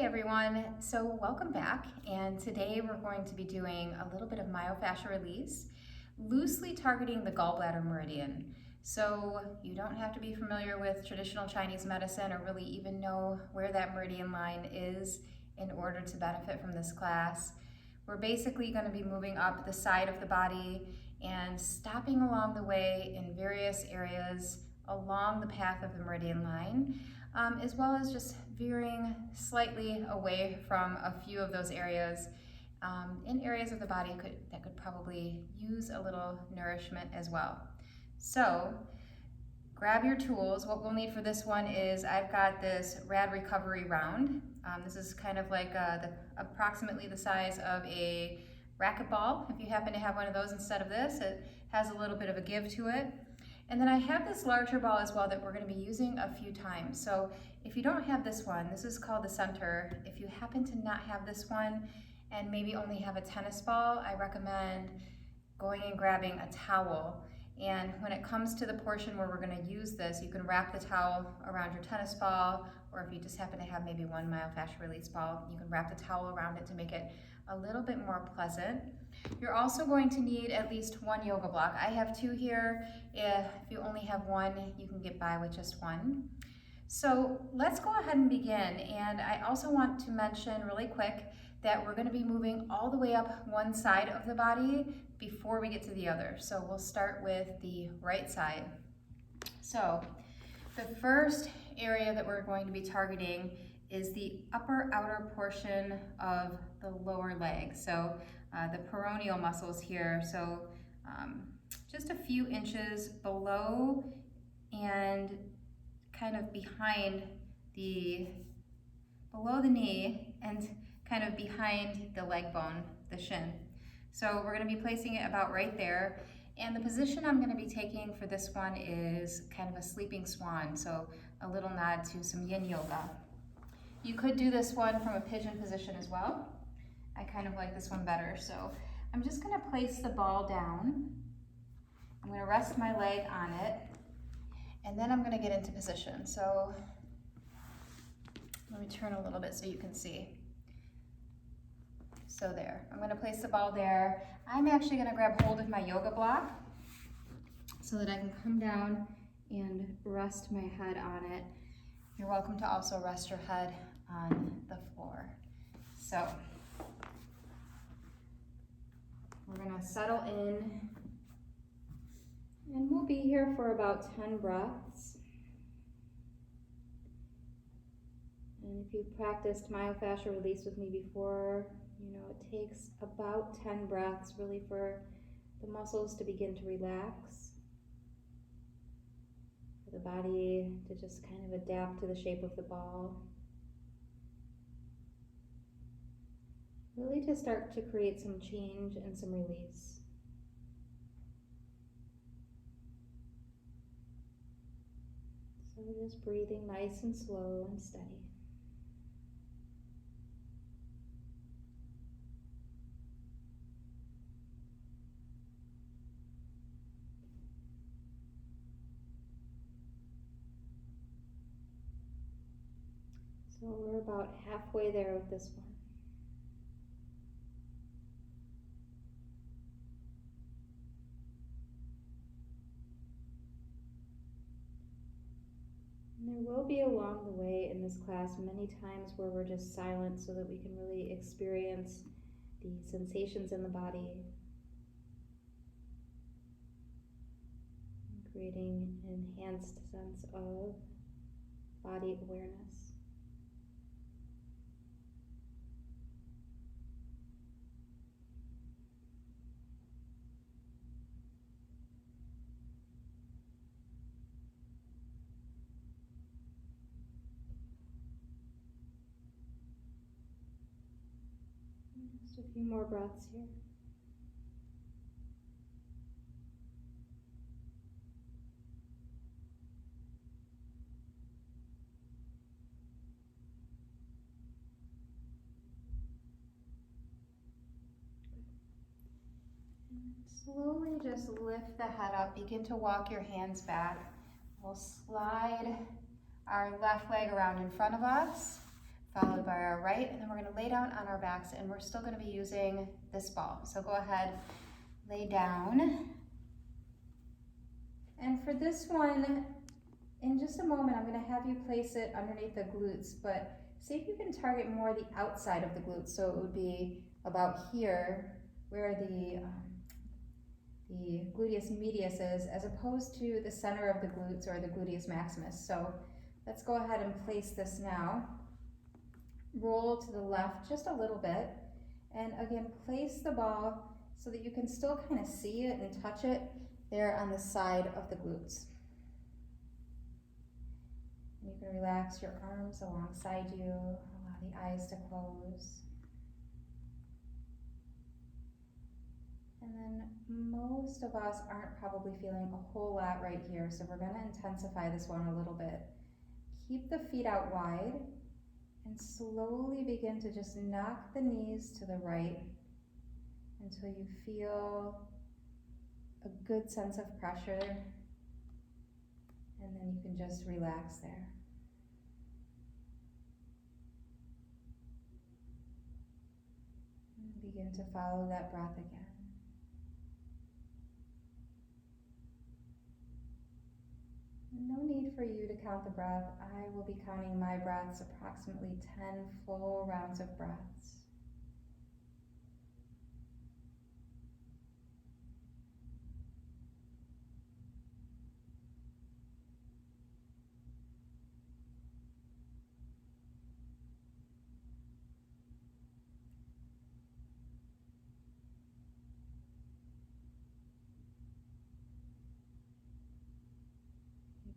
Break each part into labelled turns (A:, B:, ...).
A: everyone, so welcome back, and today we're going to be doing a little bit of myofascial release, loosely targeting the gallbladder meridian. So you don't have to be familiar with traditional Chinese medicine or really even know where that meridian line is in order to benefit from this class. We're basically going to be moving up the side of the body and stopping along the way in various areas along the path of the meridian line, as well as just veering slightly away from a few of those areas in areas of the body that could probably use a little nourishment as well. So grab your tools. What we'll need for this one is I've got this rad recovery round. This is kind of like approximately the size of a racquetball. If you happen to have one of those instead of this, it has a little bit of a give to it. And then I have this larger ball as well that we're going to be using a few times. So if you don't have this one, this is called the center. If you happen to not have this one and maybe only have a tennis ball, I recommend going and grabbing a towel. And when it comes to the portion where we're going to use this, you can wrap the towel around your tennis ball, or if you just happen to have maybe one myofascial release ball, you can wrap the towel around it to make it a little bit more pleasant. You're also going to need at least one yoga block. I have two here. If you only have one, you can get by with just one. So let's go ahead and begin. And I also want to mention really quick that we're going to be moving all the way up one side of the body before we get to the other. So we'll start with the right side. So the first area that we're going to be targeting is the upper outer portion of the lower leg. So the peroneal muscles here. So just a few inches below and kind of behind below the knee and kind of behind the leg bone, the shin. So we're going to be placing it about right there. And the position I'm going to be taking for this one is kind of a sleeping swan. So a little nod to some yin yoga. You could do this one from a pigeon position as well. I kind of like this one better. So I'm just going to place the ball down. I'm going to rest my leg on it, and then I'm going to get into position. So let me turn a little bit so you can see. So there, I'm going to place the ball there. I'm actually going to grab hold of my yoga block so that I can come down and rest my head on it. You're welcome to also rest your head on the floor. So we're going to settle in, and we'll be here for about 10 breaths. And if you've practiced myofascial release with me before, you know it takes about 10 breaths really for the muscles to begin to relax, for the body to just kind of adapt to the shape of the ball. Really to start to create some change and some release. So just breathing nice and slow and steady. So we're about halfway there with this one. And there will be along the way in this class many times where we're just silent so that we can really experience the sensations in the body, creating an enhanced sense of body awareness. Just a few more breaths here. And slowly just lift the head up. Begin to walk your hands back. We'll slide our left leg around in front of us. followed by our right, and then we're gonna lay down on our backs, and we're still gonna be using this ball. So go ahead, lay down. And for this one, in just a moment, I'm gonna have you place it underneath the glutes, but see if you can target more the outside of the glutes. So it would be about here, where the gluteus medius is, as opposed to the center of the glutes or the gluteus maximus. So let's go ahead and place this now. Roll to the left just a little bit, and again, place the ball so that you can still kind of see it and touch it there on the side of the glutes. You can relax your arms alongside you, allow the eyes to close. And then most of us aren't probably feeling a whole lot right here, so we're going to intensify this one a little bit. Keep the feet out wide and slowly begin to just knock the knees to the right until you feel a good sense of pressure, and then you can just relax there. And begin to follow that breath again. No need for you to count the breath. I will be counting my breaths, approximately 10 full rounds of breaths.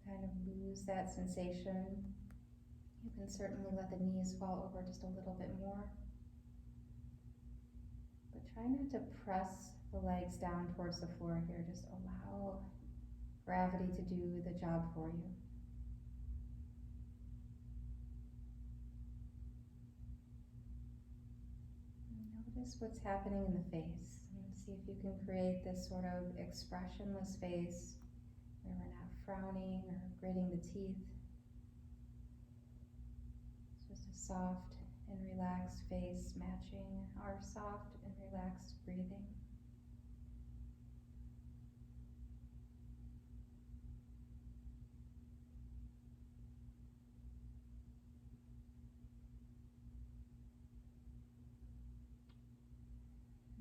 A: Kind of lose that sensation, you can certainly let the knees fall over just a little bit more. But try not to press the legs down towards the floor here. Just allow gravity to do the job for you. Notice what's happening in the face. And see if you can create this sort of expressionless face where we're not frowning or gritting the teeth. It's just a soft and relaxed face matching our soft and relaxed breathing.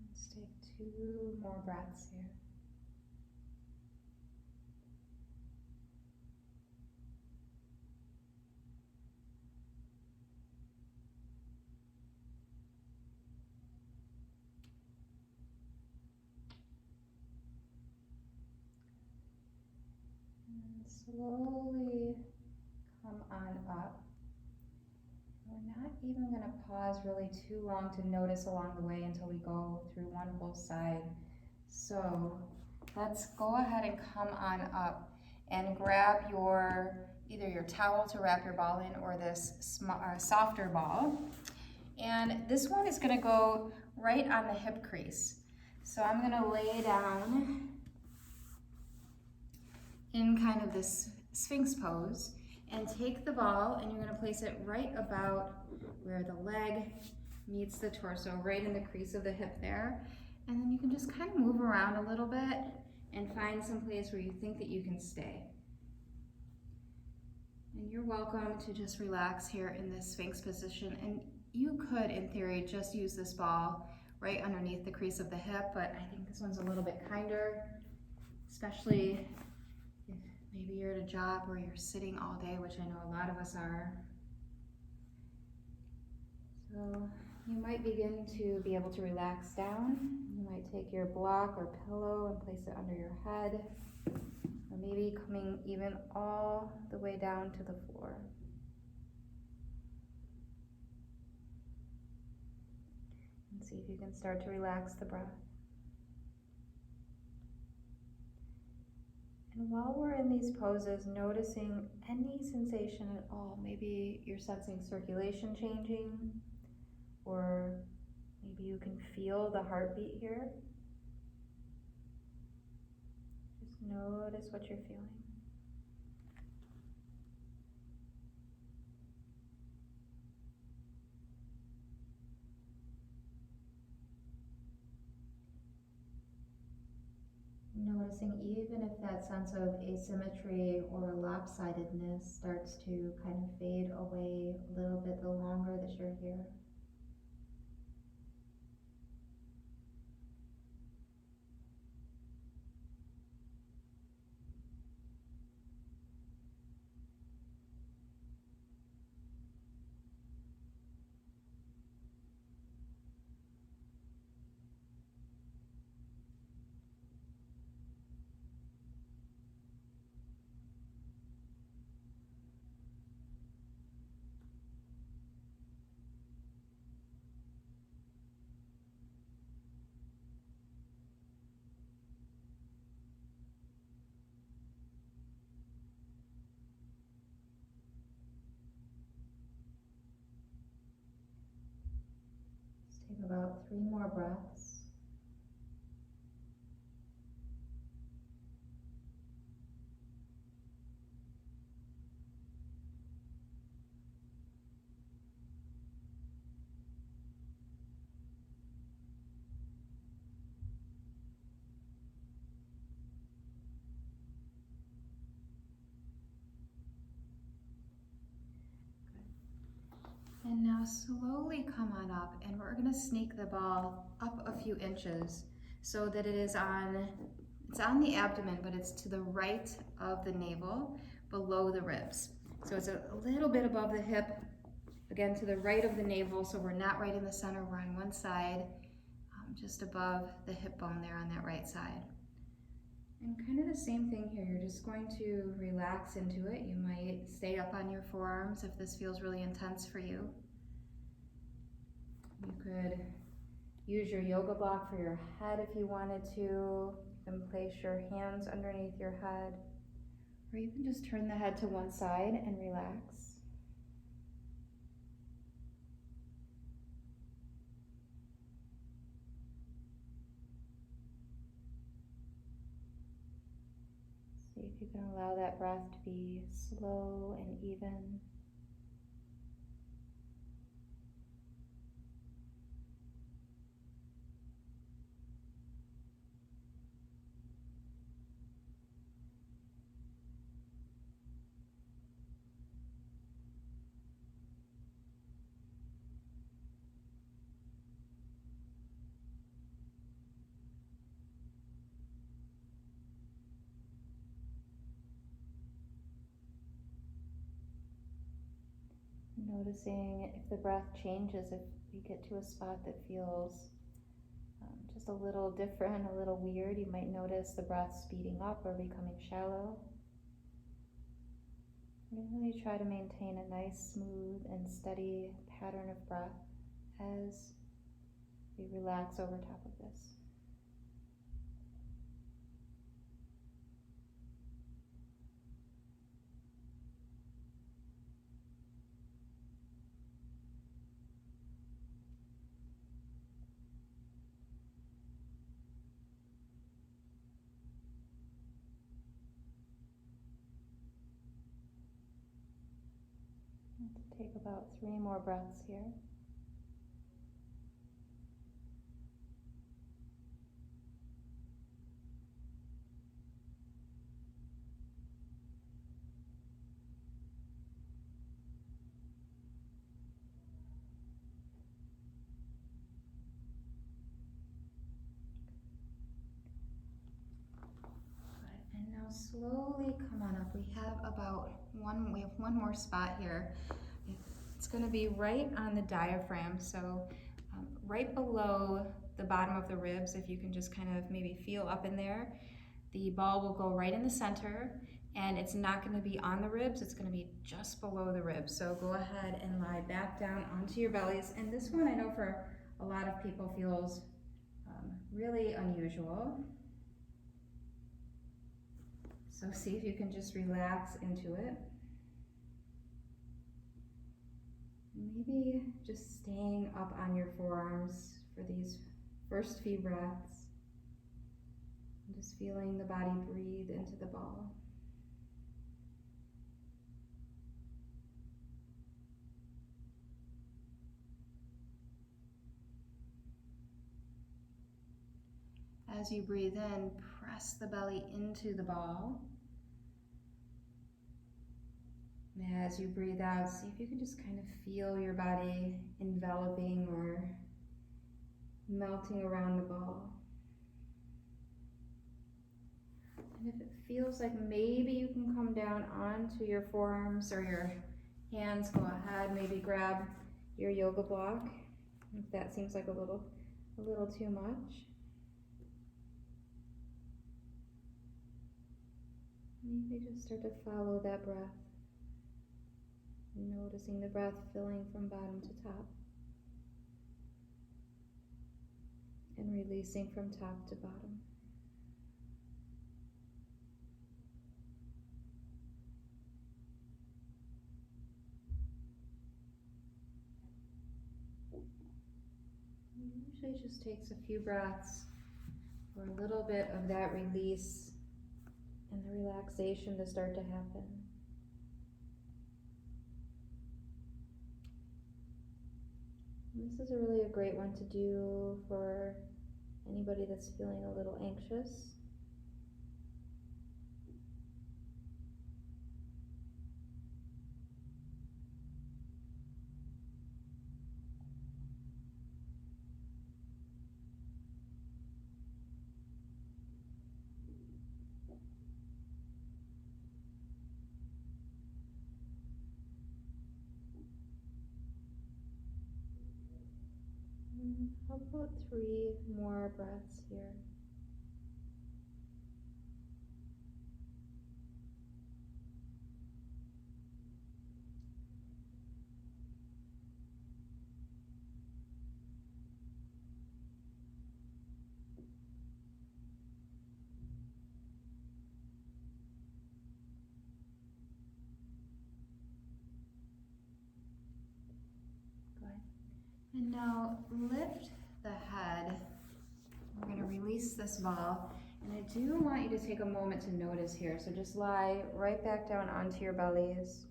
A: Let's take 2 more breaths here. Slowly come on up. We're not even going to pause really too long to notice along the way until we go through one whole side. So let's go ahead and come on up and grab either your towel to wrap your ball in or this softer ball. And this one is going to go right on the hip crease. So I'm going to lay down in kind of this Sphinx pose and take the ball, and you're going to place it right about where the leg meets the torso, right in the crease of the hip there. And then you can just kind of move around a little bit and find some place where you think that you can stay. And you're welcome to just relax here in this Sphinx position. And you could, in theory, just use this ball right underneath the crease of the hip, but I think this one's a little bit kinder, especially if maybe you're at a job where you're sitting all day, which I know a lot of us are. So you might begin to be able to relax down. You might take your block or pillow and place it under your head, or maybe coming even all the way down to the floor. And see if you can start to relax the breath. And while we're in these poses, noticing any sensation at all. Maybe you're sensing circulation changing, or maybe you can feel the heartbeat here. Just notice what you're feeling. noticing even if that sense of asymmetry or lopsidedness starts to kind of fade away a little bit the longer that you're here. Take about 3 more breaths. And now slowly come on up, and we're going to sneak the ball up a few inches so that it's on the abdomen, but it's to the right of the navel, below the ribs. So it's a little bit above the hip, again to the right of the navel, so we're not right in the center, we're on one side, just above the hip bone there on that right side. And kind of the same thing here, you're just going to relax into it. You might stay up on your forearms if this feels really intense for you. You could use your yoga block for your head if you wanted to. You can place your hands underneath your head, or you can just turn the head to one side and relax. See if you can allow that breath to be slow and even. Noticing if the breath changes, if you get to a spot that feels just a little different, a little weird, you might notice the breath speeding up or becoming shallow. Really try to maintain a nice, smooth, and steady pattern of breath as we relax over top of this. Take about 3 more breaths here. Good. And now slowly come on up. We have one more spot here. It's going to be right on the diaphragm, so right below the bottom of the ribs. If you can just kind of maybe feel up in there, the ball will go right in the center, and it's not going to be on the ribs, it's going to be just below the ribs. So go ahead and lie back down onto your bellies, and this one I know for a lot of people feels really unusual. So see if you can just relax into it. Maybe just staying up on your forearms for these first few breaths. And just feeling the body breathe into the ball. as you breathe in, press the belly into the ball. And as you breathe out, see if you can just kind of feel your body enveloping or melting around the ball. And if it feels like maybe you can come down onto your forearms or your hands, go ahead, maybe grab your yoga block if that seems like a little too much. Maybe just start to follow that breath. Noticing the breath filling from bottom to top and releasing from top to bottom. It usually just takes a few breaths for a little bit of that release and the relaxation to start to happen. This is really a great one to do for anybody that's feeling a little anxious. How about 3 more breaths here? Good. And now lift the head. We're going to release this ball, and I do want you to take a moment to notice here. So just lie right back down onto your bellies.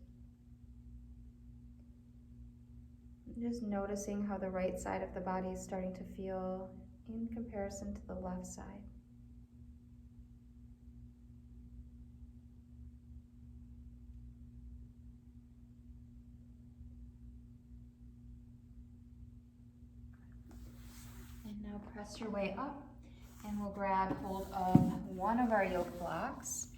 A: Just noticing how the right side of the body is starting to feel in comparison to the left side. And now press your way up, and we'll grab hold of one of our yoga blocks.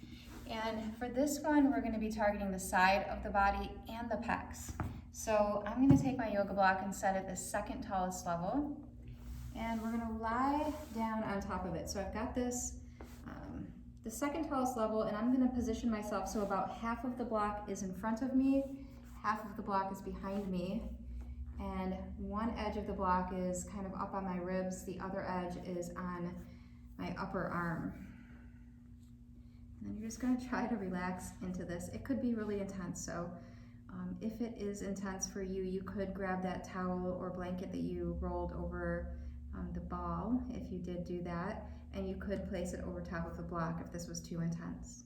A: And for this one, we're going to be targeting the side of the body and the pecs. So I'm going to take my yoga block and set it the second tallest level, and we're going to lie down on top of it. So I've got this, the second tallest level, and I'm going to position myself so about half of the block is in front of me, half of the block is behind me, and one edge of the block is kind of up on my ribs, the other edge is on my upper arm. And then you're just going to try to relax into this. It could be really intense, so if it is intense for you, you could grab that towel or blanket that you rolled over the ball, if you did do that, and you could place it over top of the block if this was too intense.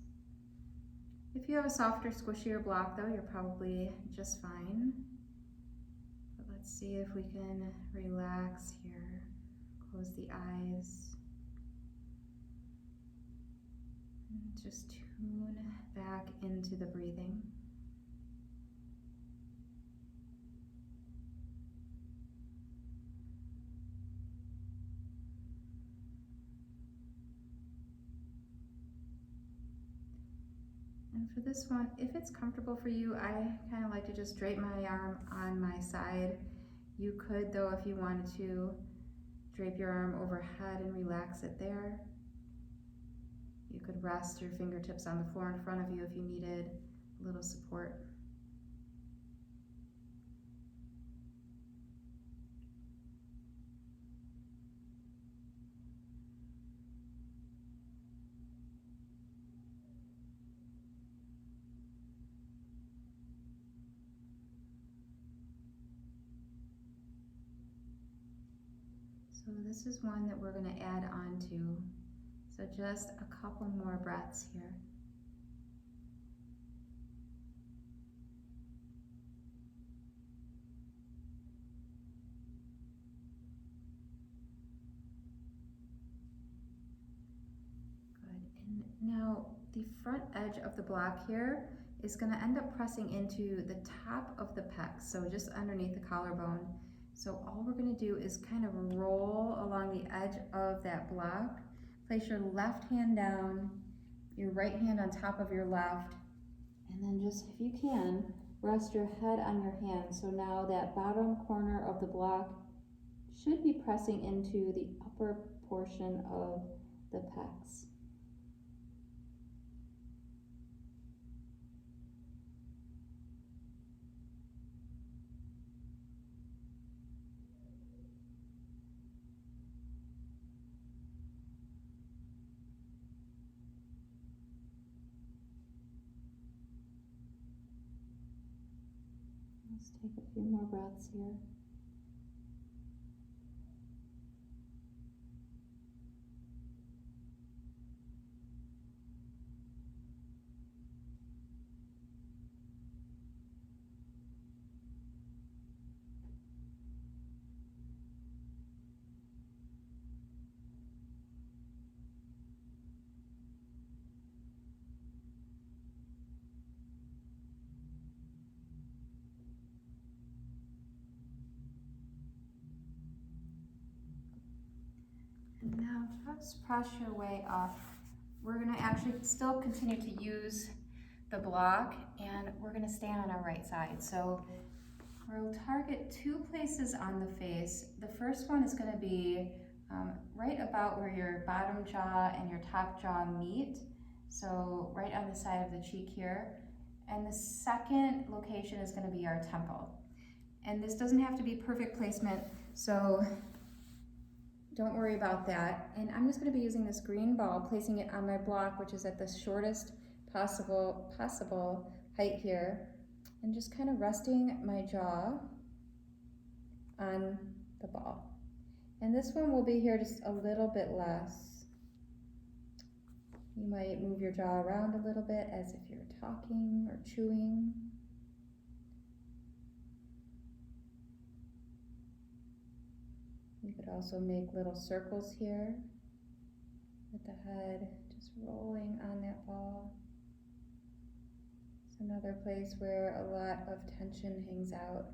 A: If you have a softer, squishier block though, you're probably just fine. But let's see if we can relax here. Close the eyes. And just tune back into the breathing. And for this one, if it's comfortable for you, I kind of like to just drape my arm on my side. You could, though, if you wanted to, drape your arm overhead and relax it there. You could rest your fingertips on the floor in front of you if you needed a little support. So this is one that we're going to add on to. So just a couple more breaths here. Now, the front edge of the block here is going to end up pressing into the top of the pec, so just underneath the collarbone. So all we're going to do is kind of roll along the edge of that block. Place your left hand down, your right hand on top of your left, and then just, if you can, rest your head on your hand. So now that bottom corner of the block should be pressing into the upper portion of the pecs. Let's take a few more breaths here. And now just press your way up. We're going to actually still continue to use the block, and we're going to stand on our right side. So we'll target two places on the face. The first one is going to be right about where your bottom jaw and your top jaw meet. So right on the side of the cheek here. And the second location is going to be our temple. And this doesn't have to be perfect placement, so don't worry about that. And I'm just going to be using this green ball, placing it on my block, which is at the shortest possible height here, and just kind of resting my jaw on the ball. And this one will be here just a little bit less. You might move your jaw around a little bit as if you're talking or chewing. You could also make little circles here with the head just rolling on that ball. It's another place where a lot of tension hangs out.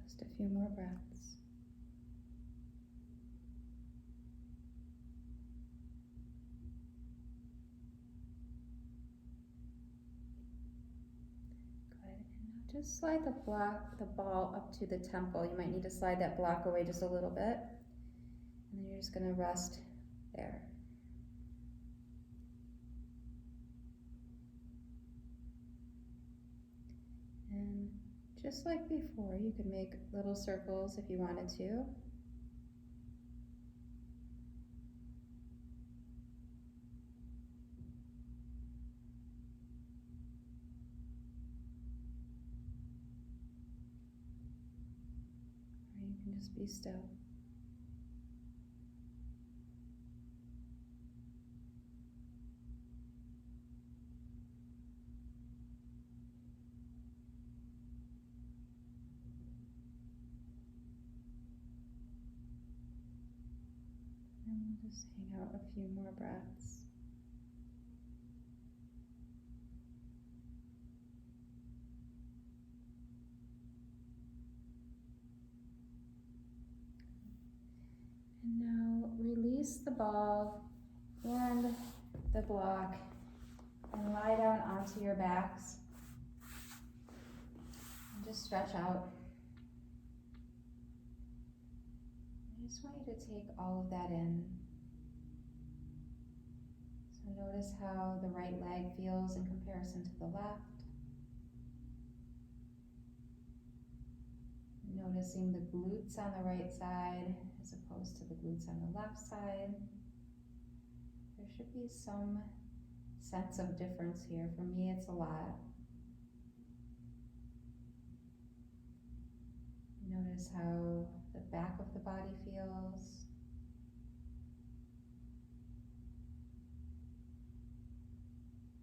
A: Just a few more breaths. Good. And now just slide the ball up to the temple. You might need to slide that block away just a little bit. And then you're just going to rest there. And just like before, you could make little circles if you wanted to. Or you can just be still. And we'll just hang out a few more breaths. And now release the ball and the block and lie down onto your backs. And just stretch out. I just want you to take all of that in. So notice how the right leg feels in comparison to the left. Noticing the glutes on the right side as opposed to the glutes on the left side. There should be some sense of difference here. For me, it's a lot. Notice how the back of the body feels.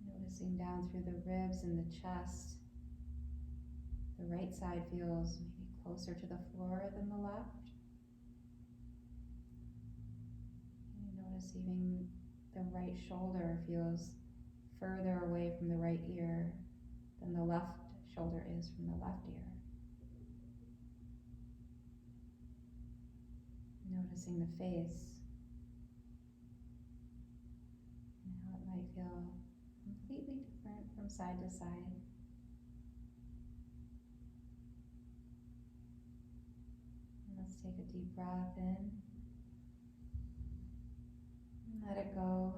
A: Noticing down through the ribs and the chest. The right side feels maybe closer to the floor than the left. And you notice even the right shoulder feels further away from the right ear than the left shoulder is from the left ear. Noticing the face and how it might feel completely different from side to side. And let's take a deep breath in and let it go.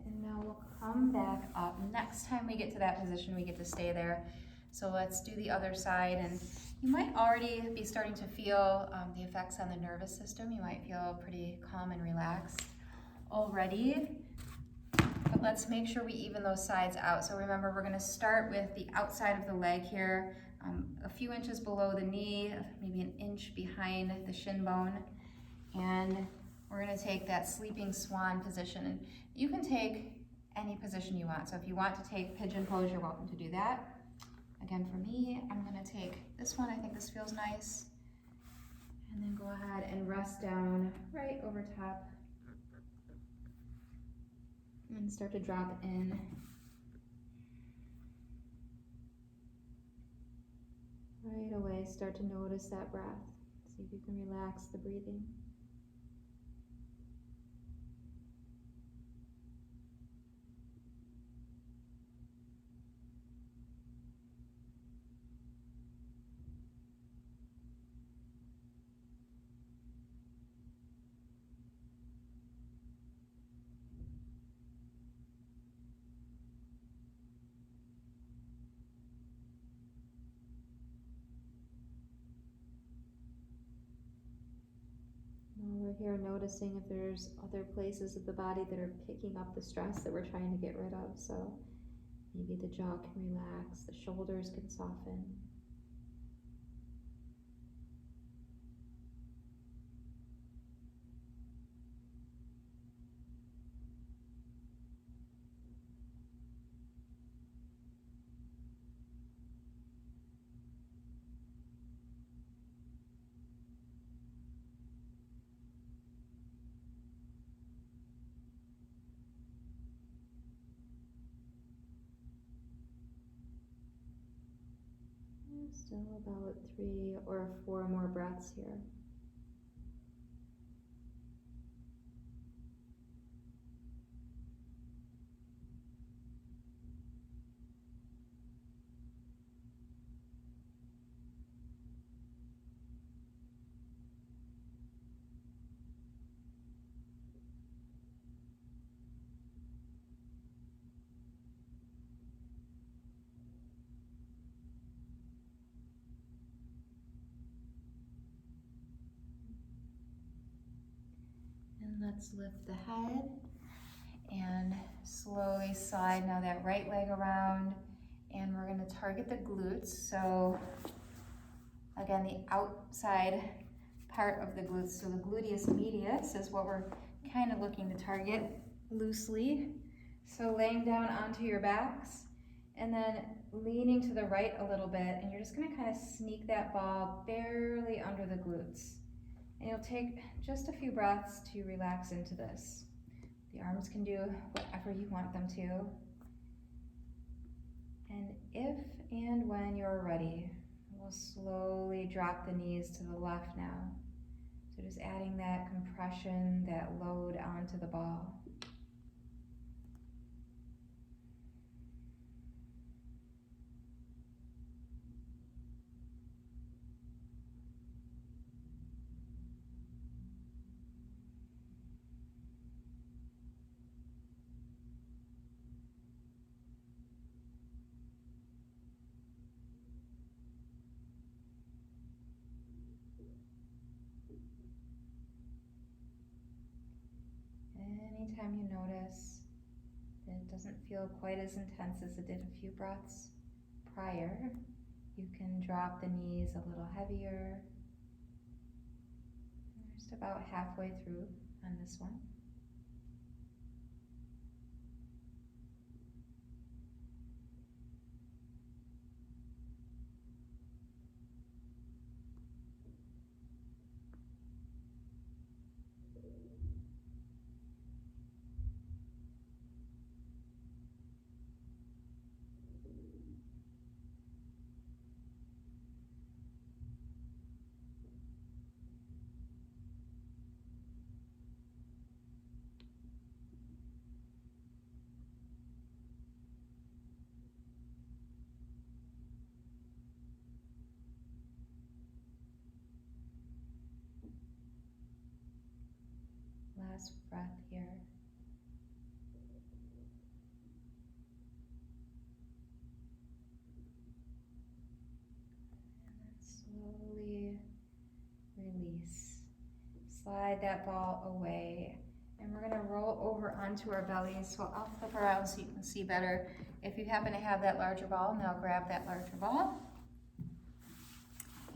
A: And now we'll come back up. Next time we get to that position, we get to stay there. So let's do the other side, and you might already be starting to feel the effects on the nervous system. You might feel pretty calm and relaxed already, but let's make sure we even those sides out. So remember, we're gonna start with the outside of the leg here, a few inches below the knee, maybe an inch behind the shin bone, and we're gonna take that sleeping swan position. And you can take any position you want. So if you want to take pigeon pose, you're welcome to do that. Again, for me, I'm gonna take this one. I think this feels nice. And then go ahead and rest down right over top. And start to drop in. Right away, start to notice that breath. See if you can relax the breathing. We're here noticing if there's other places of the body that are picking up the stress that we're trying to get rid of. So maybe the jaw can relax, the shoulders can soften. Still about 3 or 4 more breaths here. Let's lift the head and slowly slide now that right leg around, and we're going to target the glutes. So again, the outside part of the glutes, so the gluteus medius is what we're kind of looking to target loosely. So laying down onto your backs and then leaning to the right a little bit, and you're just going to kind of sneak that ball barely under the glutes. And you'll take just a few breaths to relax into this. The arms can do whatever you want them to. And if and when you're ready, we'll slowly drop the knees to the left now. So just adding that compression, that load onto the ball. Anytime you notice that it doesn't feel quite as intense as it did a few breaths prior, you can drop the knees a little heavier. We're just about halfway through on this one. Last breath here. Slowly release. Slide that ball away. And we're going to roll over onto our bellies. So I'll flip around so you can see better. If you happen to have that larger ball, now grab that larger ball.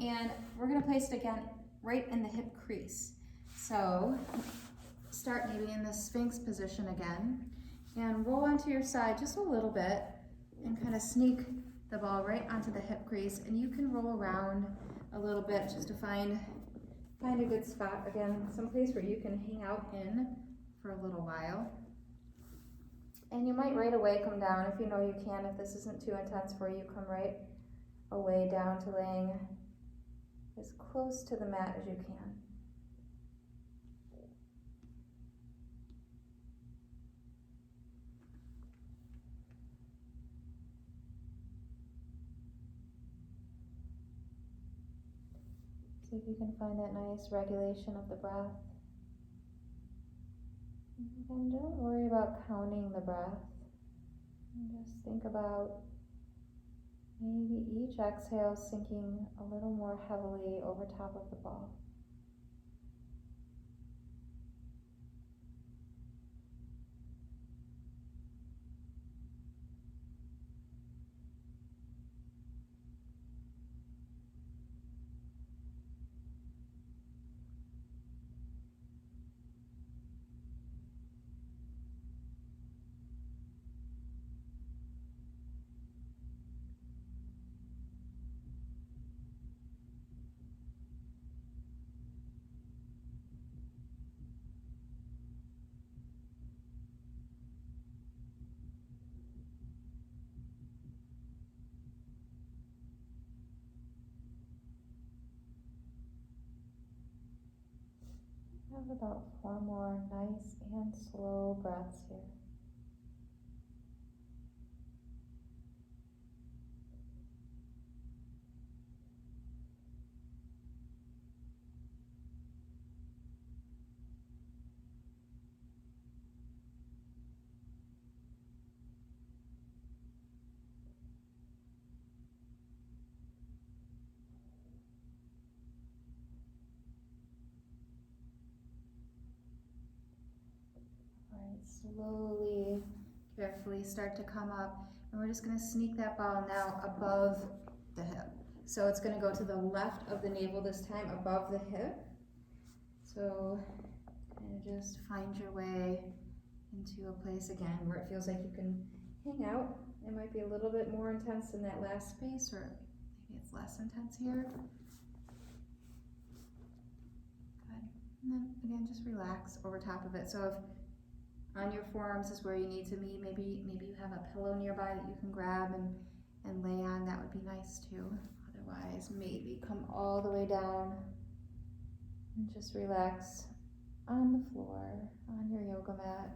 A: And we're going to place it again right in the hip crease. So start maybe in the Sphinx position again. And roll onto your side just a little bit and kind of sneak the ball right onto the hip crease, and you can roll around a little bit just to find a good spot. Again, someplace where you can hang out in for a little while. And you might right away come down if you know you can. If this isn't too intense for you, come right away down to laying as close to the mat as you can. See if you can find that nice regulation of the breath. And don't worry about counting the breath. And just think about maybe each exhale sinking a little more heavily over top of the ball. Have about 4 more nice and slow breaths here. Slowly, carefully start to come up, and we're just going to sneak that ball now above the hip. So it's going to go to the left of the navel this time, above the hip. So kind of just find your way into a place again where it feels like you can hang out. It might be a little bit more intense in that last space, or maybe it's less intense here. Good. And then again, just relax over top of it. So if on your forearms is where you need to be. Maybe you have a pillow nearby that you can grab and lay on. That would be nice too. Otherwise, maybe come all the way down and just relax on the floor, on your yoga mat.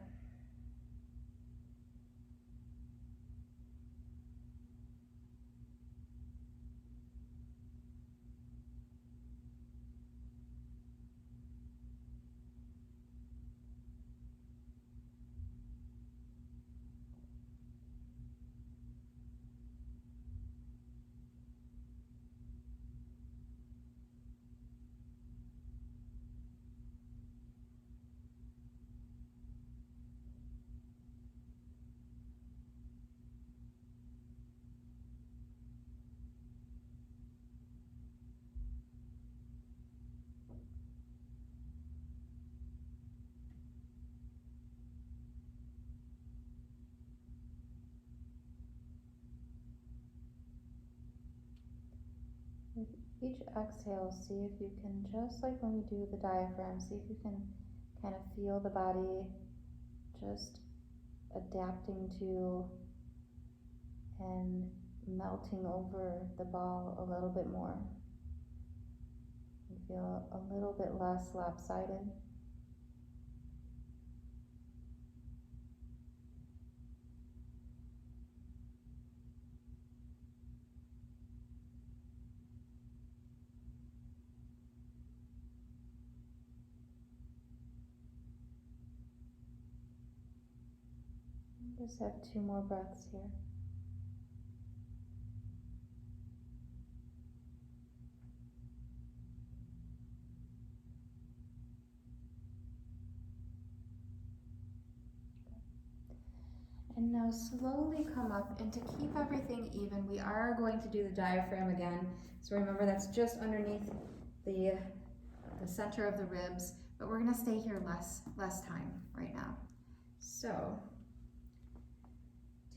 B: With each exhale, see if you can, just like when we do the diaphragm, see if you can kind of feel the body just adapting to and melting over the ball a little bit more. You feel a little bit less lopsided. Just have 2 more breaths here. And now slowly come up, and to keep everything even, we are going to do the diaphragm again. So remember, that's just underneath the center of the ribs, but we're gonna stay here less time right now. So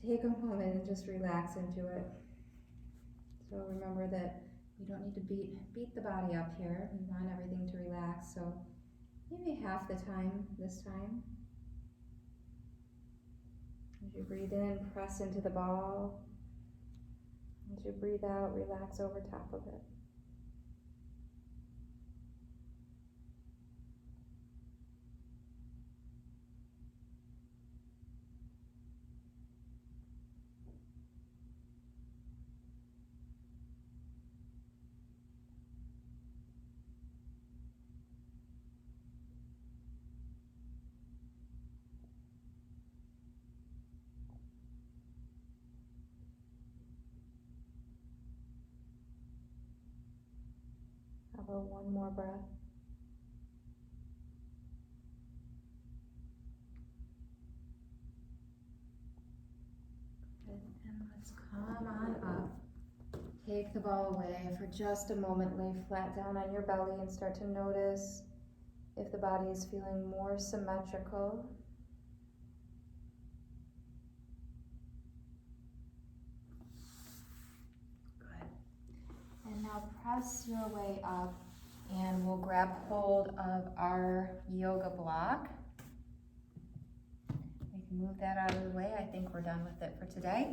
B: take a moment and just relax into it. So remember that we don't need to beat the body up here. We want everything to relax. So maybe half the time this time. As you breathe in, press into the ball. As you breathe out, relax over top of it. How about one more breath? Good. And let's come on up. Take the ball away for just a moment. Lay flat down on your belly and start to notice if the body is feeling more symmetrical. Good. And now press your way up, and we'll grab hold of our yoga block. We can move that out of the way. I think we're done with it for today.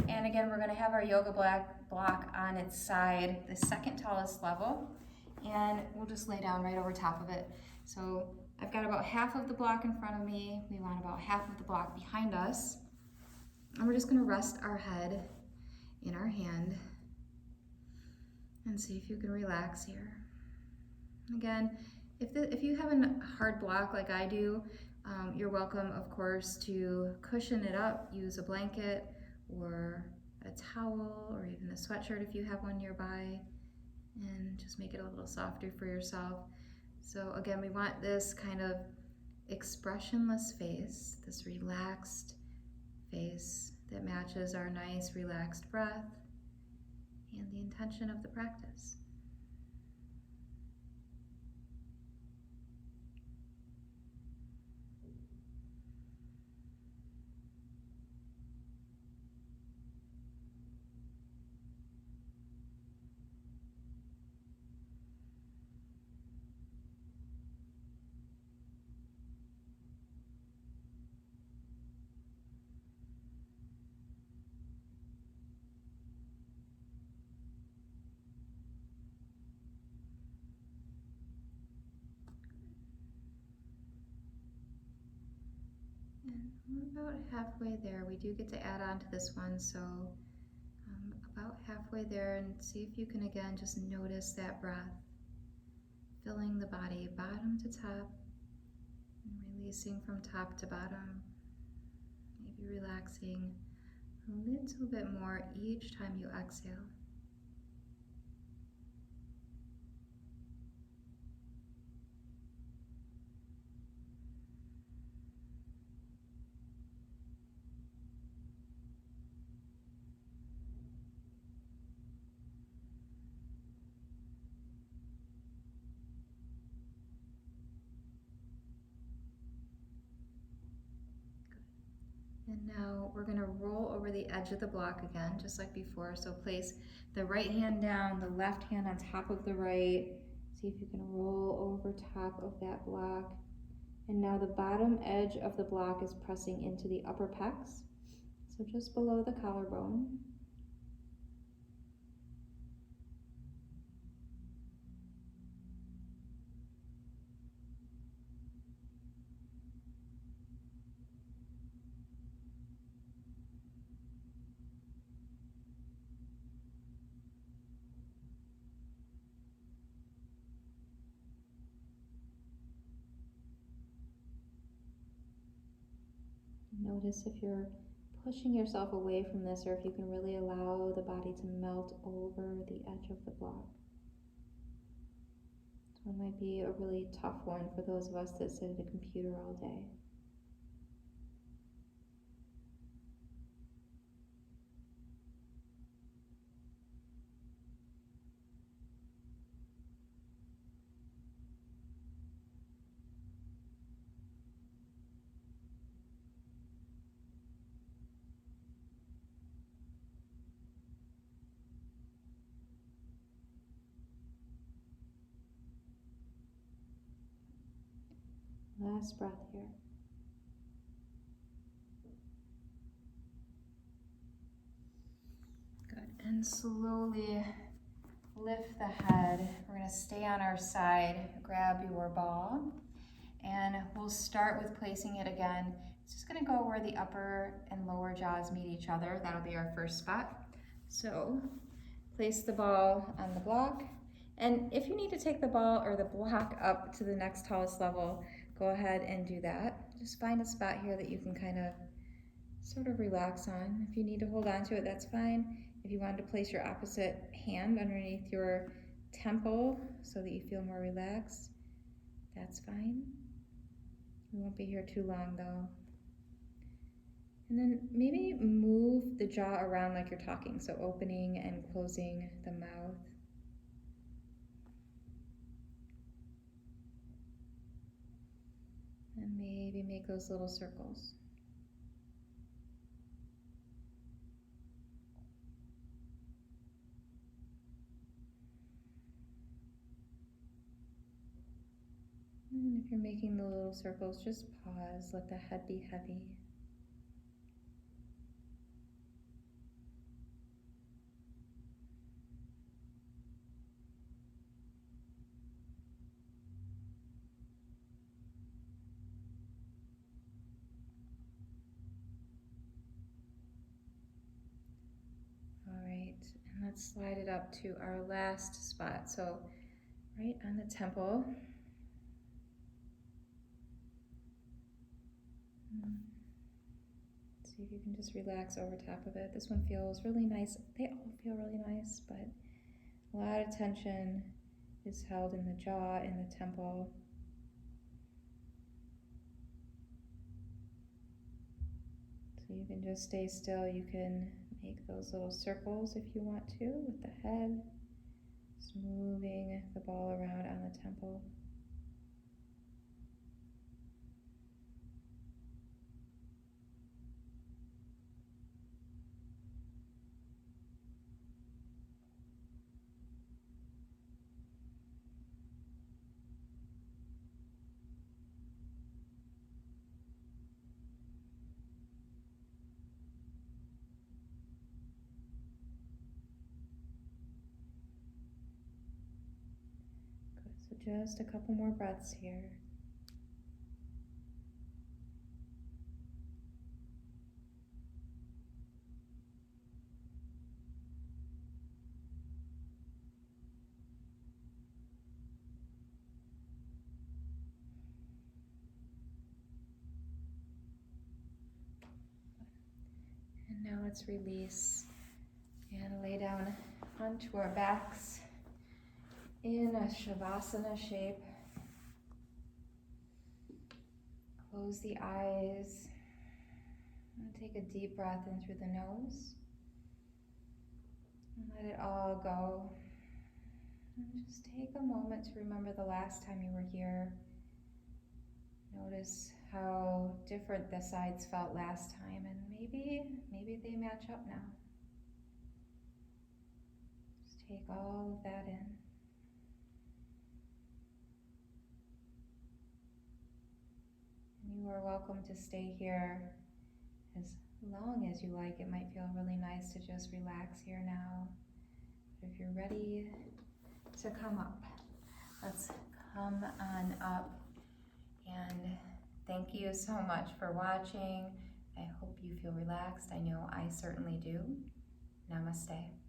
B: And again, we're going to have our yoga block on its side, the second tallest level, and we'll just lay down right over top of it. So I've got about half of the block in front of me. We want about half of the block behind us. And we're just going to rest our head in our hand and see if you can relax here. Again, if you have a hard block like I do, you're welcome, of course, to cushion it up. Use a blanket or a towel or even a sweatshirt if you have one nearby, and just make it a little softer for yourself. So again, we want this kind of expressionless face, this relaxed face that matches our nice relaxed breath and the intention of the practice. And we're about halfway there. We do get to add on to this one, so about halfway there, and see if you can again just notice that breath filling the body bottom to top and releasing from top to bottom. Maybe relaxing a little bit more each time you exhale. And now we're gonna roll over the edge of the block again, just like before. So place the right hand down, the left hand on top of the right. See if you can roll over top of that block. And now the bottom edge of the block is pressing into the upper pecs, so just below the collarbone. Notice if you're pushing yourself away from this, or if you can really allow the body to melt over the edge of the block. This one might be a really tough one for those of us that sit at a computer all day. Last breath here. Good. And slowly lift the head. We're going to stay on our side. Grab your ball. And we'll start with placing it again. It's just going to go where the upper and lower jaws meet each other. That'll be our first spot. So place the ball on the block. And if you need to take the ball or the block up to the next tallest level, go ahead and do that. Just find a spot here that you can kind of sort of relax on. If you need to hold on to it, that's fine. If you wanted to place your opposite hand underneath your temple so that you feel more relaxed, that's fine. We won't be here too long though. And then maybe move the jaw around like you're talking, so opening and closing the mouth. And maybe make those little circles. And if you're making the little circles, just pause, let the head be heavy. All right, and let's slide it up to our last spot. So right on the temple. See if you can just relax over top of it. This one feels really nice. They all feel really nice, but a lot of tension is held in the jaw and the temple. So you can just stay still. You can make those little circles if you want to with the head. Just moving the ball around on the temple. So just a couple more breaths here. And now let's release and lay down onto our backs in a Shavasana shape. Close the eyes and take a deep breath in through the nose. And let it all go. And just take a moment to remember the last time you were here. Notice
A: how different the sides felt last time, and maybe they match up now. Just take all of that in. And you are welcome to stay here as long as you like. It might feel really nice to just relax here now. But if you're ready to come up, let's come on up. And thank you so much for watching. I hope you feel relaxed. I know I certainly do. Namaste.